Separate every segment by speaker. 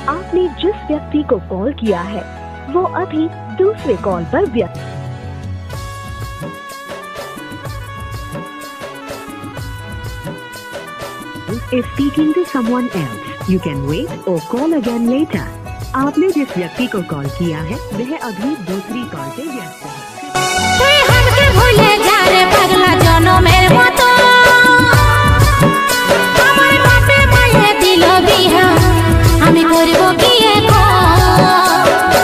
Speaker 1: आपने जिस व्यक्ति को कॉल किया है वो अभी दूसरे कॉल पर व्यस्त is speaking to someone else. You can wait or call again later. आपने जिस व्यक्ति को कॉल किया है वह अभी दूसरी कॉल पे व्यस्त है।
Speaker 2: তুই हमके भूले जा रे पगला জনমের মতো আমার বাপে মায়ে দিল বিহা আমি করব কি এখন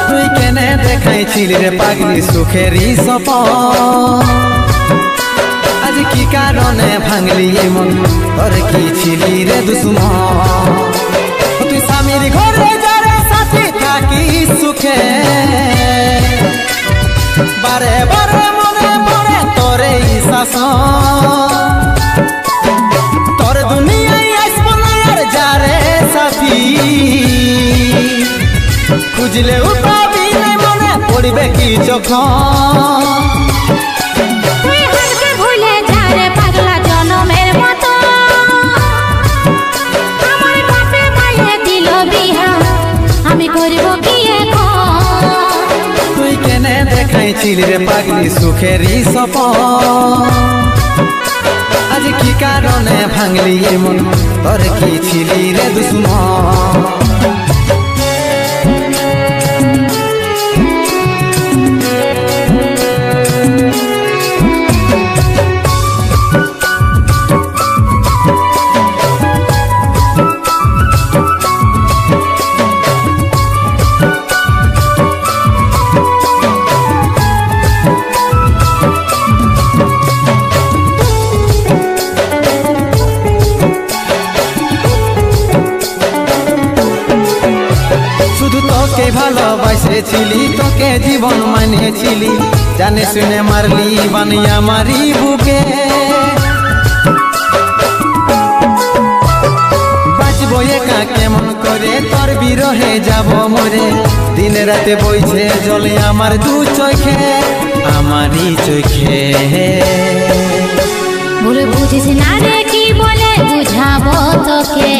Speaker 3: তুই কেনে দেখাইছিলি রে পাগলি সুখেরই সপন আজ কি কারণে ভাঙলি মন তোর কি ছিলি রে দুশ্মন তুই স্বামীর ঘরে যা রে সাথে থাকি সুখে বারে বারে মনে পড়ে তোরে শাসন তোর দুনিয়ায় আসবো না আর যা রে সাথী খুঁজলে পাবি না মনে পড়বে কি যখন
Speaker 2: তুই हमके ভুলে যা রে পাগলা জনমের মতো আমার বাপে মায়ে দিল বিহা আমি করব কি এখন
Speaker 3: তুই কেনে দেখাইছিলি রে পাগলি সুখেরই সপন আজ কি কারণে ভাঙলি মন তোর কি ছিলি রে দুশ্মন তোকে ভালোবাসেছিলি তোকে জীবন মানেছিলি জানে শুনে মারলি বানিয়া মারি বুকে বাঁচবো একা কেমন করে তোর বিরহে যাব মরে দিন রাতে বইছে জলে আমার দু চোখে আমারই চোখে
Speaker 2: বলে বুঝিস না রে কি বলে বুঝাবো তোকে।